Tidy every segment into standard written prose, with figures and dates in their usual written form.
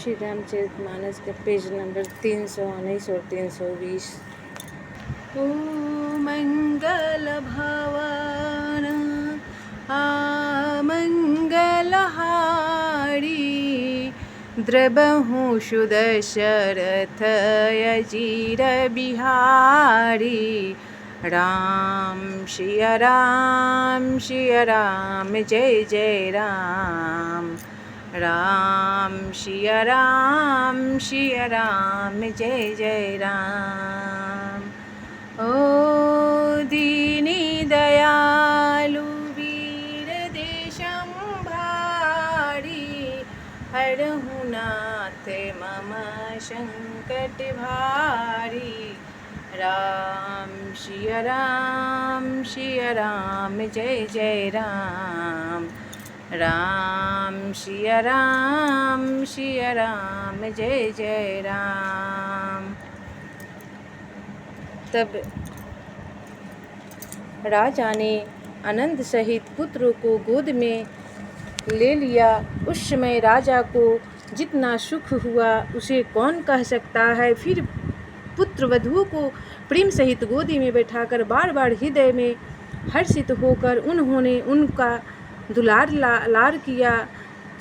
श्री रामचरितमानस के page number 319 और 320। ओ मंगल भवन मंगलहारी, द्रबहु सुदशरथ अजीर बिहारी। राम सिया राम जय जय राम। राम सिया राम जय जय राम। ओ दीनी दयालु वीर देशम भारी, हरहु नाथ मम संकट भारी। राम सिया राम जय जय राम। राम सिया राम जय जय राम। तब राजा ने आनंद सहित पुत्र को गोद में ले लिया। उस समय राजा को जितना सुख हुआ उसे कौन कह सकता है। फिर पुत्र वधुओं को प्रेम सहित गोदी में बैठाकर बार बार हृदय में हर्षित होकर उन्होंने उनका दुलार लार किया,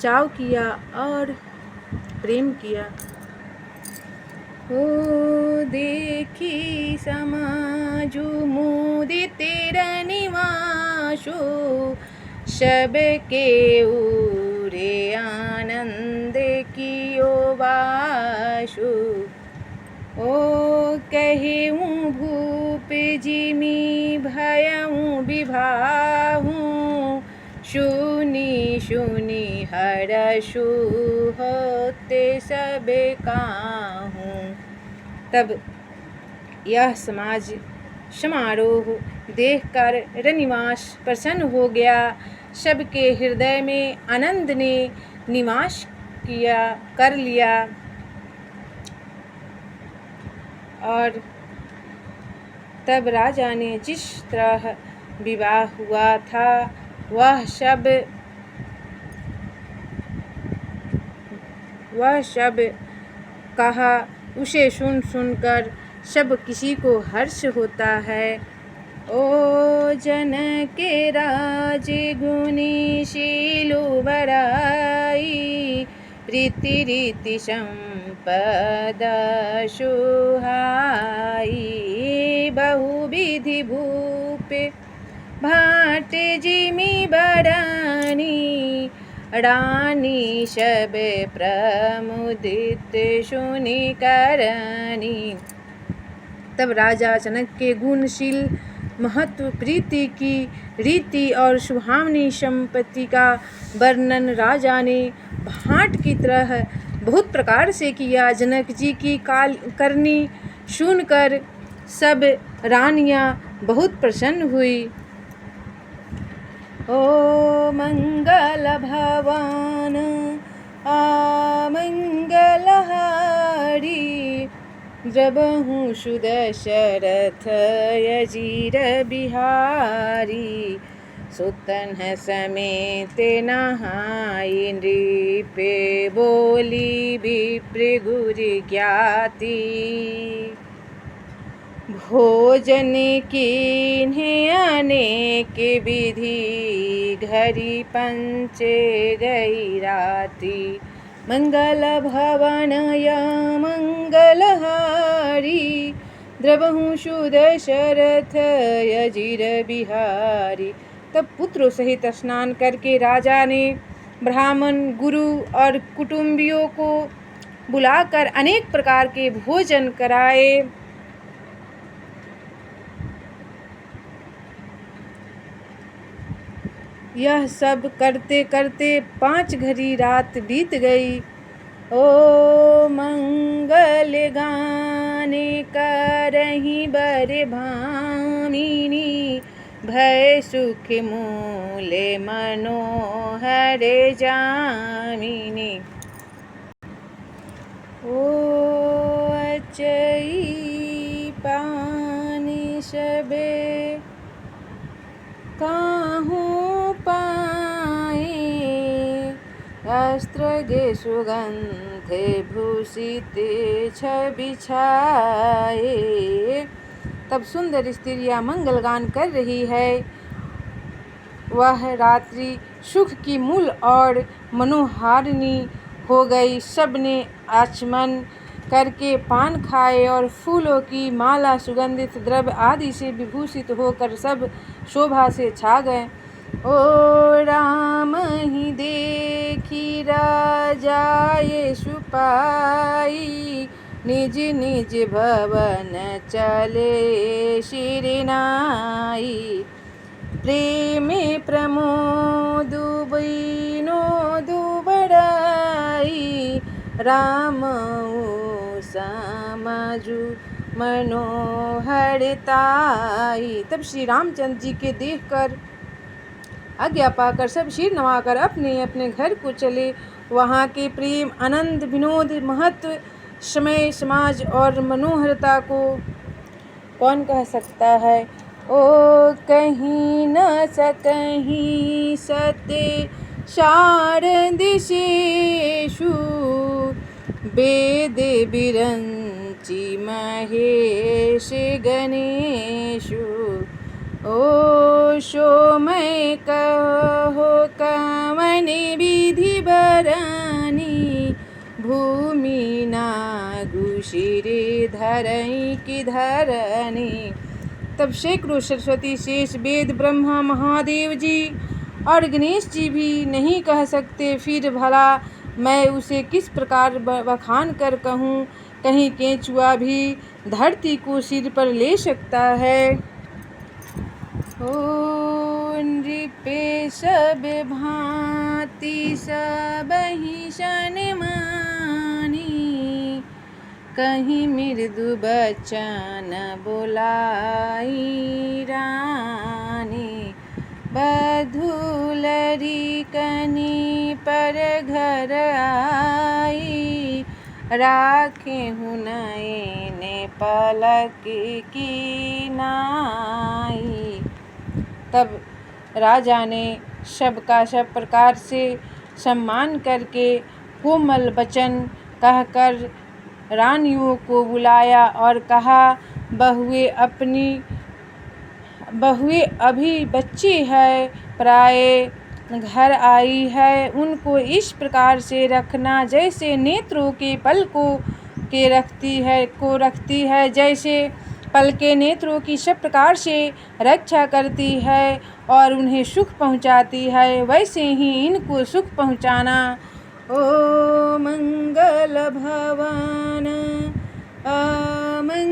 चाव किया और प्रेम किया। ओ देखी समाजु मुदित निवासो, सबके उरे आनंद कियो वासु। ओ कहूँ भूप जिमि भयऊँ विभाहूँ, सुनी हरषु होते सब काहूँ। तब यह समारोह देखकर रनिवास प्रसन्न हो गया। सबके हृदय में आनंद ने निवास कर लिया और तब राजा ने जिस तरह विवाह हुआ था वह सब कहा। उसे सुनकर सब किसी को हर्ष होता है। ओ जनक राज गुणी शीलो बड़ाई, रीति रीति संपदा सुहाई। बहुविधि भूप भाट जिमि बड़ानी, रानी सब प्रमुदित सुनि करनी। तब राजा जनक के गुणशील महत्व, प्रीति की रीति और सुहावनी संपत्ति का वर्णन राजा ने भाट की तरह बहुत प्रकार से किया। जनक जी की करनी सुनकर सब रानियां बहुत प्रसन्न हुई। ओ मंगल भवन मंगलहारी, द्रबहु सुदशरथ अजीर बिहारी। सुतन समेत नहाई नृप, बोली विप्र गुर ज्ञाति। भोजन कीन्हे अनेक विधि, घरी पंच गई राति। मंगल भवन या मंगलहारी, द्रबहु सुदशरथ अजीर बिहारी। तब पुत्रों सहित स्नान करके राजा ने ब्राह्मण, गुरु और कुटुंबियों को बुलाकर अनेक प्रकार के भोजन कराए। यह सब करते करते 5 घड़ी रात बीत गई। ओ मंगल गाने करहि बर भामिनी, भय सुख मूल मनोहर जामिनी। ओ अचई पानी सबे काहूँ पाए, अस्त्र गे सुगंध रथ भूषित बिछाए। तब सुंदर स्त्रियां मंगल गान कर रही है। वह रात्रि सुख की मूल और मनोहारिणी हो गई। सबने आचमन करके पान खाए और फूलों की माला सुगंधित द्रव्य आदि से विभूषित होकर सब शोभा से छा गए। ओ राम ही देखी राजाए सुपाई, निज निज भवन चले शिरनाई। प्रेमे प्रमोद विनोद बड़ाई, राम समझु मनोहरताई। तब श्री रामचंद्र जी के देखकर आज्ञा पाकर सब सिर नवाकर अपने अपने घर को चले। वहाँ के प्रेम, आनंद, विनोद, महत्व, समय, समाज और मनोहरता को कौन कह सकता है। ओ कहीं न सकहीं सत्य शारद शेषु, वेद विरंचि महेश गणेशु। ओ सो मैं कहो कवन विधि बरानी, भूमि नागु सिर धरई की धरनी। तब सैकड़ों सरस्वती, शेष, वेद, ब्रह्मा, महादेव जी और गणेश जी भी नहीं कह सकते। फिर भला मैं उसे किस प्रकार बखान कर कहूँ। कहीं केंचुआ भी धरती को सिर पर ले सकता है। ओ नृपे सब भांति सबहि सन्मानी, कहीं मृदु बचन बोलाई रानी। बधुलरी कनी पर घर आई, राखे हुनैने पलक की नाई। तब राजा ने सबका सब प्रकार से सम्मान करके कोमल वचन कहकर रानियों को बुलाया और कहा, बहुएं अभी बच्ची है, प्राय घर आई है। उनको इस प्रकार से रखना जैसे नेत्रों के पलकों के रखती है। जैसे पलकें नेत्रों की सब प्रकार से रक्षा करती है और उन्हें सुख पहुँचाती है, वैसे ही इनको सुख पहुँचाना। ओ मंगल भवन अमंगलहारी,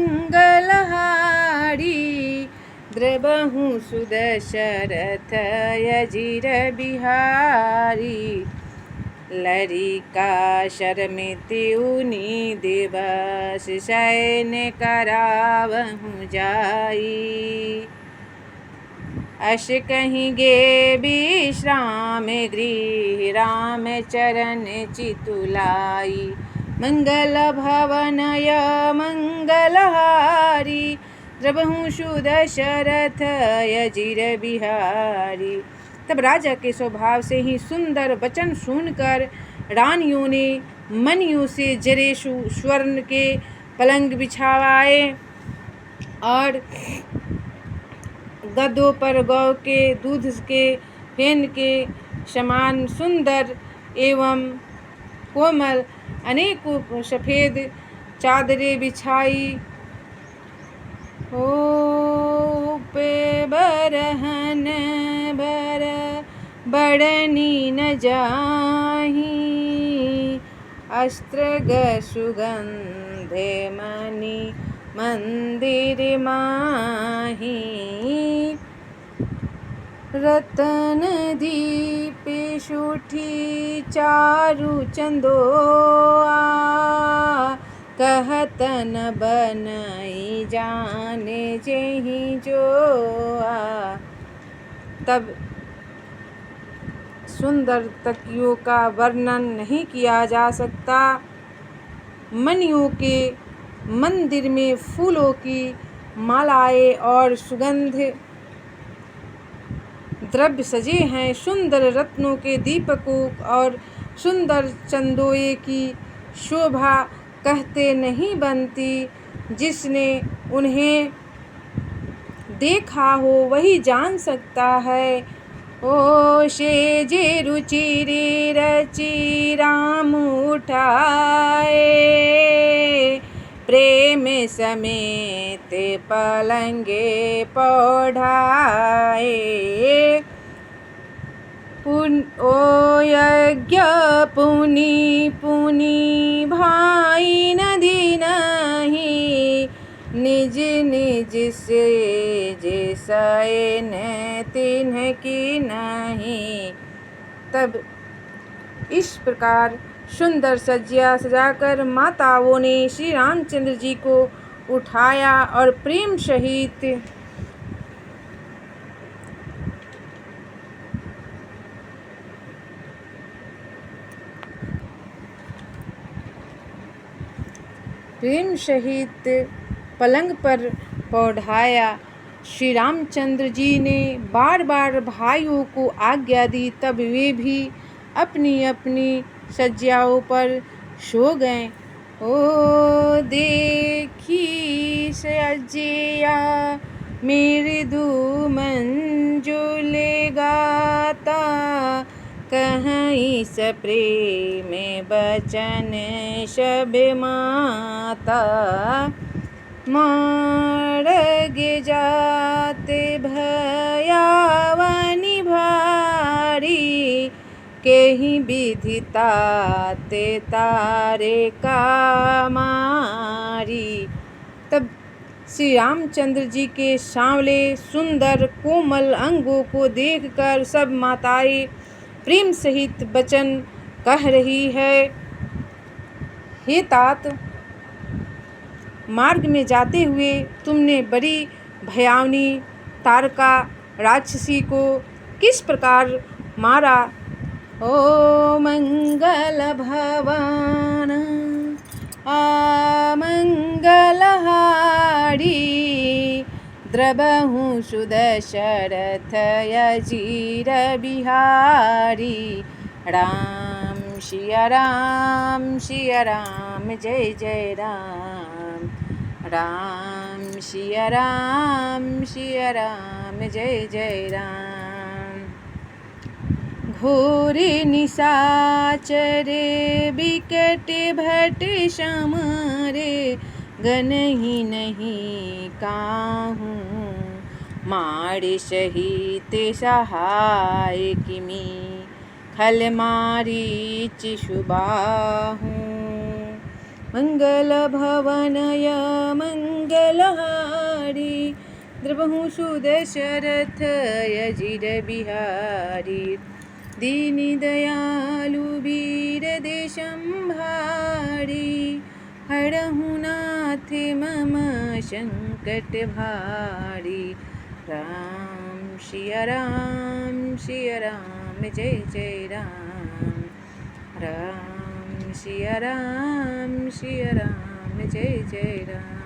द्रवहु सुदशरथ अजिर बिहारी। लरिका शरमिति उनि दिवस, शयन करावहु जाई। अस कहीं गे विश्राम गृह, राम चरण चितुलाई। मंगल भवन अमंगलहारी, द्रवहु सुदशरथ अजिर बिहारी। तब राजा के स्वभाव से ही सुंदर वचन सुनकर रानियों ने मणियों से जरे स्वर्ण के पलंग बिछावाए और गद्दों पर गौ के दूध के फेन के समान सुंदर एवं कोमल अनेकों सफ़ेद चादरें बिछाई। ओ पे बरहन बर बड़नी न जाही, अस्त्र सुगंधे मणि मंदिर माही। रतन दीप सुठी चारु चंदोआ, कहतन बनई जाने जेहि जोआ। तब सुंदर तकियों का वर्णन नहीं किया जा सकता। मणियों के मंदिर में फूलों की मालाएं और सुगंध द्रव्य सजे हैं। सुंदर रत्नों के दीपकों और सुंदर चंदोए की शोभा कहते नहीं बनती। जिसने उन्हें देखा हो वही जान सकता है। ओ से जे रुचि रे रचि राम उठाए, प्रेम समेत पलंगे पौढ़ाए। ओ यज्ञ पुनि पुनि भाई नदी नहीं, निज निज से जैसे न तिन्ह की नहीं। तब इस प्रकार सुंदर सज्जा सजाकर माताओं ने श्री रामचंद्र जी को उठाया और प्रेम सहित पलंग पर पौढ़ाया। श्री रामचंद्र जी ने बार बार भाइयों को आज्ञा दी, तब वे भी अपनी अपनी सज्जाओं पर सो गए। ओ देखी सज्जिया मृदु मंजुल गाता, कहीं स प्रेम बचन सब माता। मार्ग जाते भयावनि भारी, केहि विधिता ते तारे का मारी। तब श्री रामचंद्र जी के सांवले सुंदर कोमल अंगों को देखकर सब माताएं प्रेम सहित वचन कह रही है। हे तात, मार्ग में जाते हुए तुमने बड़ी भयावनी तारका राक्षसी को किस प्रकार मारा। ओ मंगल भवन आमंगलहारी, द्रवहु सुदशरथ अजीर बिहारी। राम सिया राम जय जय राम। राम सिया राम जय जय राम। घोर निशाचर बिकट भट समरे, गनहि नहीं काहू मार सहित सहाय किमी। खल मारीच सुबाहू, मंगल भवनय मंगलहारी। द्रवहु सुदशरथ अजिर बिहारी, दीन दयालु वीर देशंभारी। हरहु नाथ मम संकट भारी। राम सिया राम जय जय राम। राम सिया राम जय जय राम।